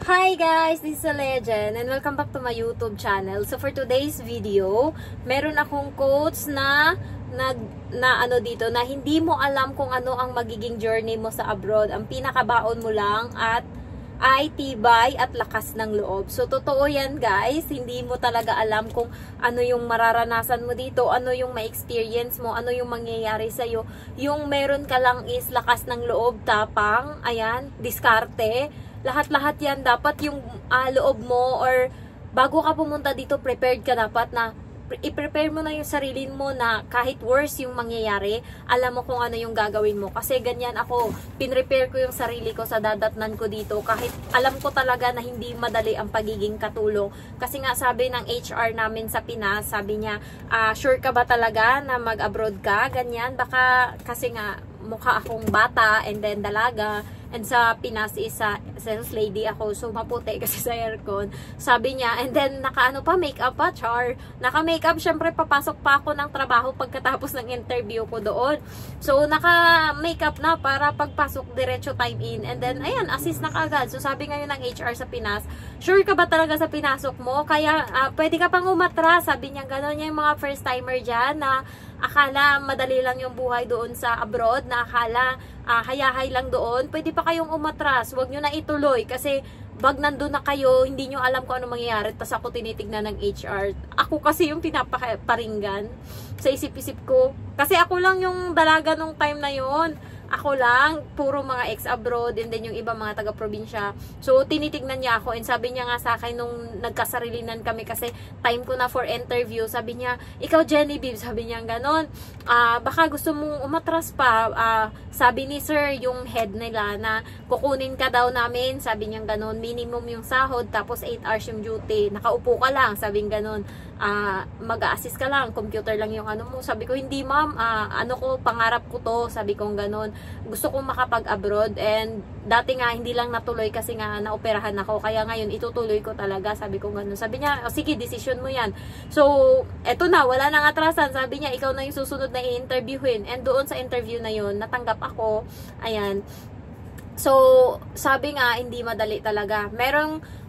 Hi guys, this is a legend and welcome back to my YouTube channel. So for today's video, meron akong quotes na dito na hindi mo alam kung ano ang magiging journey mo sa abroad. Ang pinakabaon mo lang ay tibay at lakas ng loob. So, totoo yan guys. Hindi mo talaga alam kung ano yung mararanasan mo dito, ano yung ma-experience mo, ano yung mangyayari sa'yo. Yung meron ka lang is lakas ng loob, tapang, ayan, diskarte. Lahat-lahat yan, dapat yung loob mo or bago ka pumunta dito, prepared ka dapat na i-prepare mo na yung sarili mo na kahit worse yung mangyayari, alam mo kung ano yung gagawin mo. Kasi ganyan ako, pinrepare ko yung sarili ko sa dadatnan ko dito. Kahit alam ko talaga na hindi madali ang pagiging katulong. Kasi nga sabi ng HR namin sa Pinas, sabi niya, sure ka ba talaga na mag-abroad ka? Ganyan, baka kasi nga mukha akong bata and then dalaga. And sa Pinas is sales lady ako. So, maputi kasi sa aircon. Sabi niya, and then, naka-ano pa, makeup pa, char. Naka-makeup, syempre, papasok pa ako ng trabaho pagkatapos ng interview ko doon. So, naka-makeup na para pagpasok, diretso time in. And then, ayan, assist na kaagad. So, sabi ngayon ng HR sa Pinas, sure ka ba talaga sa pinasok mo? Kaya, pwede ka pang umatras. Sabi niya, gano'n niya yung mga first-timer dyan na akala madali lang yung buhay doon sa abroad, na akala hayahay lang doon, pwede pa kayong umatras, huwag nyo na ituloy kasi pag nandun na kayo, hindi nyo alam kung ano mangyayari. Tapos ako tinitignan ng HR, ako kasi yung pinaparinggan sa isip-isip ko, kasi ako lang yung dalaga nung time na yon. Ako lang, puro mga ex-abroad, and then yung iba mga taga-probinsya. So, tinitignan niya ako, and sabi niya nga sa akin nung nagkasarilinan kami, kasi time ko na for interview, sabi niya, ikaw Genevieve, sabi niya ganon, baka gusto mong umatras pa, sabi ni sir, yung head nila, na kukunin ka daw namin, sabi niya ganon, minimum yung sahod, tapos 8 hours yung duty, nakaupo ka lang, sabi niya ganon, mag-a-assist ka lang, computer lang yung ano mo. Sabi ko, hindi ma'am, ano ko, pangarap ko to, sabi ko ganon, gusto kong makapag-abroad, and dati nga hindi lang natuloy kasi nga naoperahan ako, kaya ngayon itutuloy ko talaga, sabi ko ganon. Sabi niya, sige, decision mo yan. So, eto na, wala nang atrasan, sabi niya, ikaw na yung susunod na i-interviewin, and doon sa interview na yun, natanggap ako, ayan. So, sabi nga, hindi madali talaga. Merong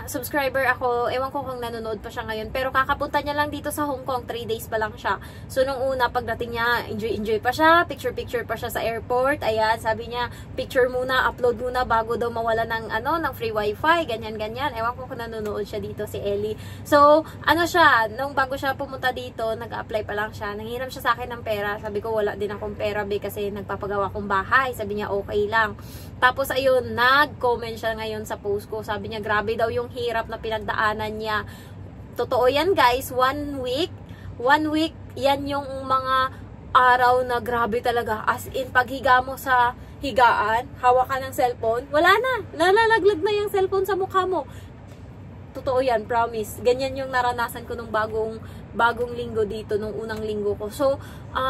subscriber ako, ewan ko kung nanonood pa siya ngayon, pero kakapunta niya lang dito sa Hong Kong, 3 days pa lang siya. So, nung una, pagdating niya, enjoy pa siya, picture pa siya sa airport, ayan, sabi niya, picture muna, upload muna, bago daw mawala ng, ng free wifi, ganyan, ewan ko kung nanonood siya dito, si Ellie. So, ano siya, nung bago siya pumunta dito, nag-apply pa lang siya, nanghiram siya sa akin ng pera, sabi ko, wala din akong pera, kasi nagpapagawa kong bahay, sabi niya, okay lang. Tapos, ayun, nag-comment siya ngayon sa post ko, sabi niya, grabe daw yung hirap na pinagdaanan niya. Totoo yan guys, 1 week, yan yung mga araw na grabe talaga. As in, paghiga mo sa higaan, hawak ka ng cellphone, wala na, nalalaglag na yung cellphone sa mukha mo. Totoo yan, promise. Ganyan yung naranasan ko nung bagong linggo dito, nung unang linggo ko. So,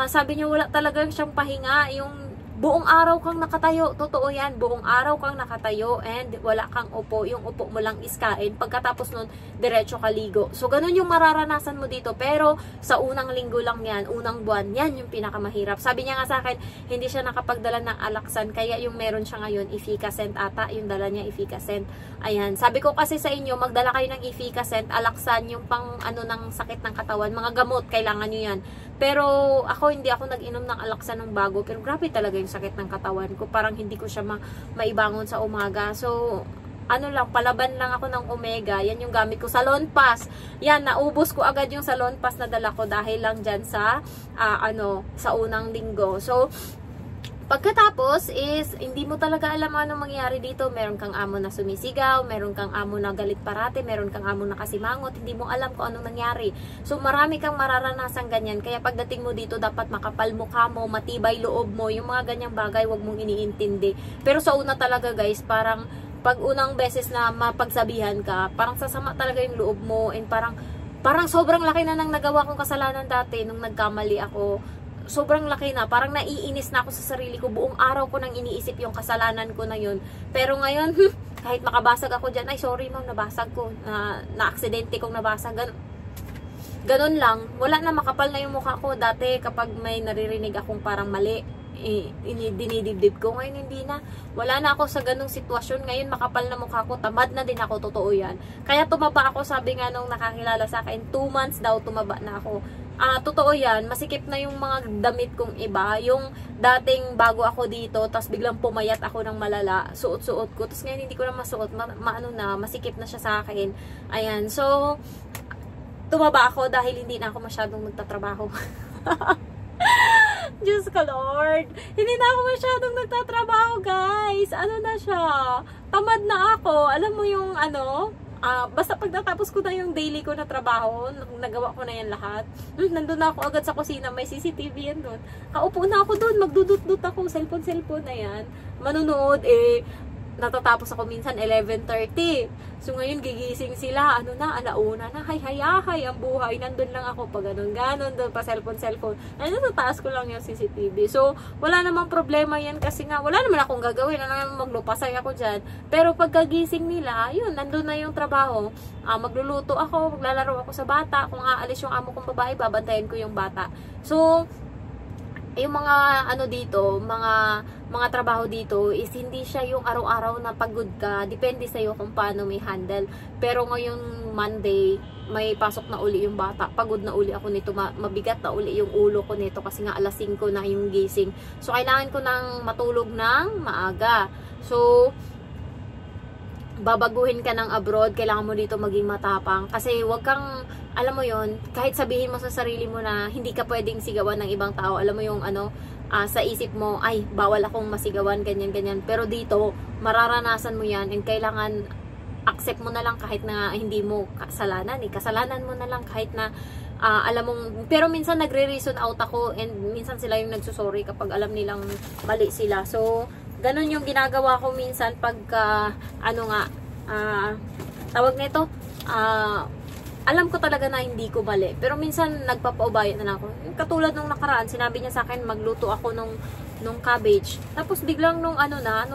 sabi niya, wala talaga siyang pahinga, yung buong araw kang nakatayo, totoo yan, buong araw kang nakatayo and wala kang upo, yung upo mo lang is kain, pagkatapos nun, diretso ka ligo. So, ganun yung mararanasan mo dito, pero sa unang linggo lang yan, unang buwan, yan yung pinakamahirap. Sabi niya nga sa akin, hindi siya nakapagdala ng alaksan, kaya yung meron siya ngayon, efficacent ata, yung dala niya efficacent. Ayan, sabi ko kasi sa inyo, magdala kayo ng efficacent, alaksan, yung pang ng sakit ng katawan, mga gamot, kailangan nyo yan. Pero ako, hindi ako nag-inom ng alaksan ng bago, pero grabe talaga yung sakit ng katawan ko, parang hindi ko siya maibangon sa umaga. So, palaban lang ako ng Omega, yan yung gamit ko, Salon Pass, yan, naubos ko agad yung Salon Pass na dala ko dahil lang dyan sa, sa unang linggo. So, pagkatapos is, hindi mo talaga alam ano mangyayari dito. Meron kang amo na sumisigaw, meron kang amo na galit parate, meron kang amo na kasimangot, hindi mo alam kung anong nangyari. So, marami kang mararanasan ganyan. Kaya pagdating mo dito, dapat makapal mukha mo, matibay loob mo, yung mga ganyang bagay, wag mong iniintindi. Pero sa una talaga guys, parang pag unang beses na mapagsabihan ka, parang sasama talaga yung loob mo, and parang sobrang laki na nang nagawa kong kasalanan dati nung nagkamali ako. Sobrang laki na, parang naiinis na ako sa sarili ko, buong araw ko nang iniisip yung kasalanan ko na yun. Pero ngayon, kahit makabasag ako dyan, ay sorry ma'am, nabasag ko, na-aksidente kong nabasag, ganun lang, wala na, makapal na yung mukha ko. Dati kapag may naririnig akong parang mali, dinidibdib ko. Ngayon hindi na. Wala na ako sa ganung sitwasyon. Ngayon makapal na mukha ko. Tamad na din ako. Totoo yan. Kaya tumaba ako. Sabi nga nung nakakilala sa akin, 2 months daw tumaba na ako. Totoo yan. Masikip na yung mga damit kong iba. Yung dating bago ako dito, tapos biglang pumayat ako ng malala. Suot-suot ko. Tapos ngayon hindi ko na masuot. Masikip na siya sa akin. Ayan. So, tumaba ako dahil hindi na ako masyadong nagtatrabaho. Diyos ko Lord, hindi na ako masyadong nagtatrabaho guys. Ano na siya, tamad na ako. Alam mo yung basta pag natapos ko na yung daily ko na trabaho, nagawa ko na yan lahat, nandun na ako agad sa kusina, may CCTV yan doon. Kaupo na ako doon, magdudut-dut ako, cellphone na yan, manunood. Natatapos ako minsan 11:30. So ngayon gigising sila, alauna na, hay ang buhay. Nandun lang ako pag ganon, doon pa cellphone. Sa taas ko lang yung CCTV. So wala namang problema yan kasi nga wala naman akong gagawin, maglupasay ako dyan. Pero pagkagising nila, yun, nandun na yung trabaho. Magluluto ako, maglalaro ako sa bata. Kung aalis yung amo kong babae, babantayan ko yung bata. So yung mga dito, mga trabaho dito is hindi siya yung araw-araw na pagod ka. Depende sa'yo kung paano may handle. Pero ngayong Monday, may pasok na uli yung bata. Pagod na uli ako nito. Mabigat na uli yung ulo ko nito kasi nga alas 5 na yung gising. So, kailangan ko nang matulog ng maaga. So, babaguhin ka ng abroad, kailangan mo dito maging matapang. Kasi wag kang, alam mo yon, kahit sabihin mo sa sarili mo na hindi ka pwedeng sigawan ng ibang tao, alam mo yung sa isip mo, ay, bawal akong masigawan, ganyan. Pero dito, mararanasan mo yan and kailangan accept mo na lang kahit na hindi mo kasalanan. Kasalanan mo na lang kahit na alam mong, pero minsan nagre-reason out ako and minsan sila yung nagsusorry kapag alam nilang mali sila. So, ganun yung ginagawa ko minsan pagka, tawag nito, alam ko talaga na hindi ko mali. Pero minsan nagpapaubaya na ako. Katulad nung nakaraan, sinabi niya sa akin magluto ako nung cabbage. Tapos biglang nung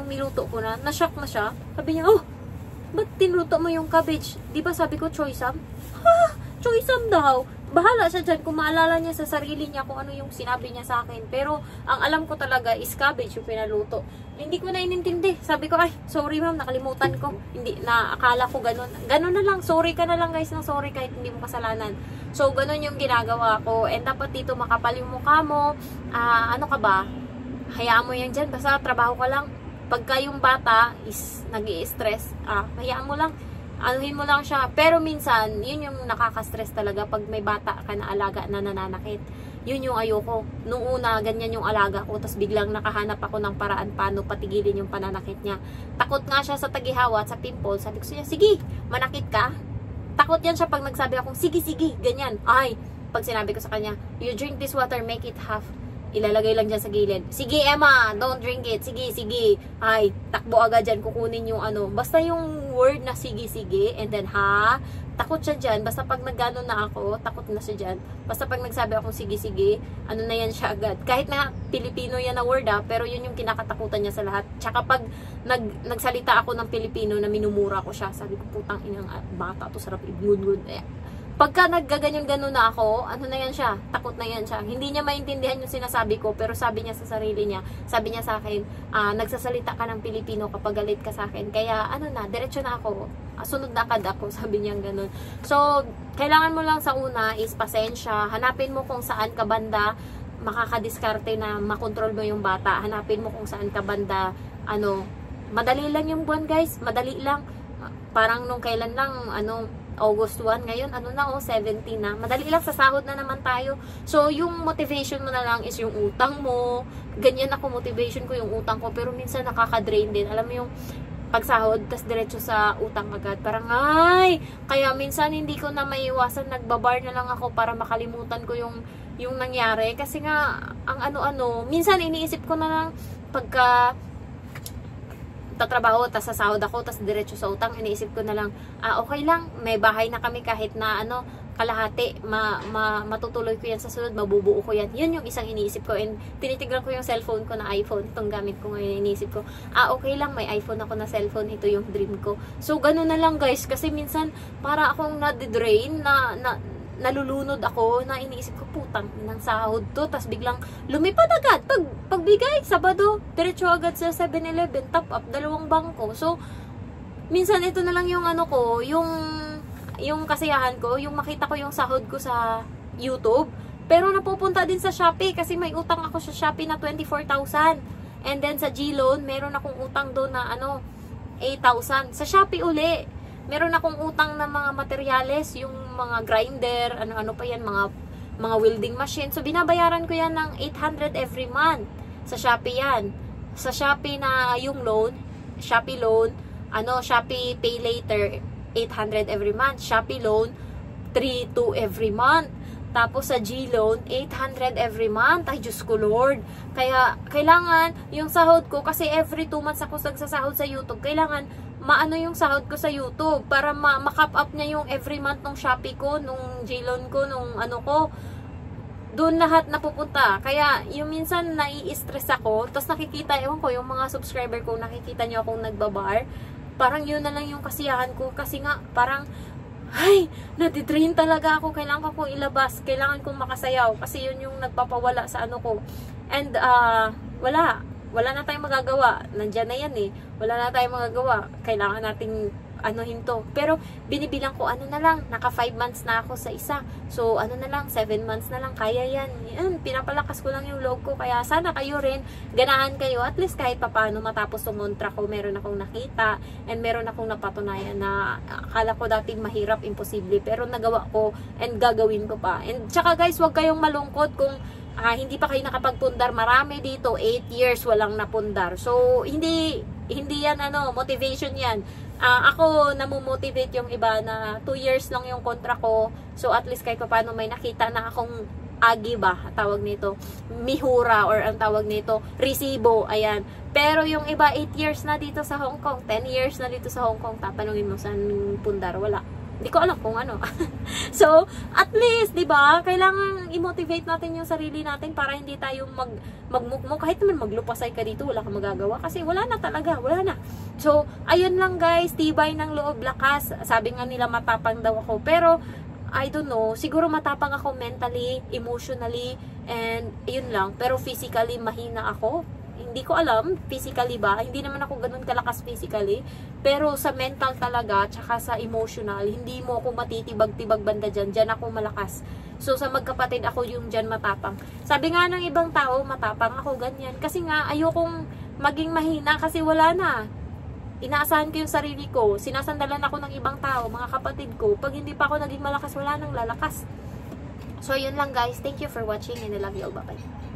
niluto ko na, na-shock na siya. Sabi niya, ba't tinluto mo yung cabbage? Di ba sabi ko choy-sam? Choy-sam daw. Bahala siya dyan kung maalala niya sa sarili niya kung ano yung sinabi niya sa akin. Pero ang alam ko talaga is cabbage yung pinaluto. Hindi ko na inintindi. Sabi ko, ay, sorry ma'am, nakalimutan ko. Hindi, akala ko ganun. Ganun na lang, sorry ka na lang guys ng sorry kahit hindi mo kasalanan. So, ganun yung ginagawa ko. And dapat dito makapal yung mukha mo. Ano ka ba? Hayaan mo yan dyan. Basta trabaho ka lang. Pagka yung bata is nag-i-stress, hayaan mo lang. Anuhin mo lang siya. Pero minsan, yun yung nakaka-stress talaga pag may bata ka na alaga na nananakit. Yun yung ayoko. Nung una, ganyan yung alaga ko. Tapos biglang nakahanap ako ng paraan paano patigilin yung pananakit niya. Takot nga siya sa tagihawa, sa pimple. Sabi ko siya, sige, manakit ka. Takot yan siya pag nagsabi akong, sige, ganyan. Ay, pag sinabi ko sa kanya, you drink this water, make it half. Ilalagay lang dyan sa gilid. Sige, Emma, don't drink it. Sige. Ay, takbo agad dyan, kukunin yung Basta yung word na sige, and then takot siya dyan. Basta pag nagano na ako, takot na siya dyan. Basta pag nagsabi akong sige, na yan siya agad. Kahit na Pilipino yan na word pero yun yung kinakatakutan niya sa lahat. Tsaka pag nagsalita ako ng Pilipino na minumura ko siya, sabi ko, putang inang bata to, sarap i-good. Pagka naggaganyan-ganon na ako, na yan siya, takot na yan siya. Hindi niya maintindihan yung sinasabi ko, pero sabi niya sa sarili niya, sabi niya sa akin, nagsasalita ka ng Pilipino kapag galit ka sa akin. Kaya, diretso na ako. Sunod na agad ako, sabi niya ganon. So, kailangan mo lang sa una is pasensya. Hanapin mo kung saan ka banda makakadiskarte na makontrol mo yung bata. Hanapin mo kung saan ka banda, madali lang yung buwan guys, madali lang. Parang nung kailan lang, August 1, ngayon, 17 na. Madali lang, sa sahod na naman tayo. So, yung motivation mo na lang is yung utang mo. Ganyan ako, motivation ko yung utang ko. Pero minsan nakaka-drain din. Alam mo yung pagsahod, tas diretso sa utang agad. Parang, kaya minsan hindi ko na maiwasan, nagbabar na lang ako para makalimutan ko yung nangyari. Kasi nga, ang minsan iniisip ko na lang, pagka tatrabaho, tas sasahod ako, tas diretso sa utang, iniisip ko na lang, okay lang, may bahay na kami kahit na kalahati, matutuloy ko yan sa sunod, mabubuo ko yan. Yun yung isang iniisip ko. And tinitignan ko yung cellphone ko na iPhone, itong gamit ko ngayon, iniisip ko, okay lang, may iPhone ako na cellphone, ito yung dream ko. So, ganun na lang guys, kasi minsan, para akong na-drain, nalulunod ako na iniisip ko, putang ng sahod to, tas biglang lumipad agad, pagbigay, Sabado, diretso agad sa 7-Eleven, top up, 2 bangko. So, minsan ito na lang yung ano ko, yung kasiyahan ko, yung makita ko yung sahod ko sa YouTube, pero napupunta din sa Shopee, kasi may utang ako sa Shopee na 24,000. And then sa G-Loan, meron akong utang doon na 8,000. Sa Shopee uli, meron akong utang na mga materyales, yung mga grinder, ano pa yan, mga welding machine. So, binabayaran ko yan ng 800 every month. Sa Shopee yan. Sa Shopee na yung loan, Shopee loan, Shopee Pay Later, 800 every month. Shopee loan, 3,200 every month. Tapos sa G-Loan, 800 every month. Ay, Diyos ko Lord. Kaya, kailangan yung sahod ko, kasi every 2 months ako nagsasahod sa YouTube, kailangan maano yung sahod ko sa YouTube para ma-cap up niya yung every month nung Shopee ko, nung G-Loan ko, nung ko. Doon lahat napupunta. Kaya, yung minsan nai-stress ako, tapos nakikita, ewan ko, yung mga subscriber ko, nakikita nyo akong nagbabar, parang yun na lang yung kasiyahan ko, kasi nga, parang, ay, nadidrain talaga ako. Kailangan ko ilabas. Kailangan kong makasayaw. Kasi yun yung nagpapawala sa ko. And, wala na tayong magagawa. Nandyan na yan eh. Wala na tayong magagawa. Kailangan nating hinto. Pero, binibilang ko, na lang, naka 5 months na ako sa isa. So, na lang, 7 months na lang, kaya yan. Yan, pinapalakas ko lang yung loob ko. Kaya, sana kayo rin, ganahan kayo, at least kahit papano matapos yung montra ko, meron akong nakita, and meron akong napatunayan na akala ko dating mahirap, imposible, pero nagawa ko, and gagawin ko pa. And, tsaka guys, huwag kayong malungkot kung hindi pa kayo nakapagpundar. Marami dito, 8 years walang napundar. So, hindi yan motivation yan. Ako namomotivate yung iba na 2 years lang yung kontra ko. So, at least kahit paano may nakita na akong agi ba, tawag nito, mihura, or ang tawag nito, resibo, ayan. Pero yung iba, 8 years na dito sa Hong Kong, 10 years na dito sa Hong Kong, tatanungin mo saan pundar, wala. Hindi ko alam kung ano. So, at least, di ba, kailangan i-motivate natin yung sarili natin para hindi tayo magmukmuk. Kahit naman maglupasay ka dito, wala kang magagawa. Kasi wala na talaga, wala na. So, ayun lang guys, tibay ng loob, lakas. Sabi nga nila matapang daw ako. Pero, I don't know, siguro matapang ako mentally, emotionally, and yun lang. Pero physically, mahina ako. Hindi ko alam, physically ba? Hindi naman ako ganun kalakas physically. Pero sa mental talaga, tsaka sa emotional, hindi mo ako matitibag-tibag banda dyan. Dyan ako malakas. So, sa magkapatid, ako yung dyan matapang. Sabi nga ng ibang tao, matapang ako, ganyan. Kasi nga, ayokong maging mahina kasi wala na. Inaasahan ko yung sarili ko. Sinasandalan ako ng ibang tao, mga kapatid ko. Pag hindi pa ako naging malakas, wala nang lalakas. So, yun lang guys. Thank you for watching and I love you all. Bye-bye.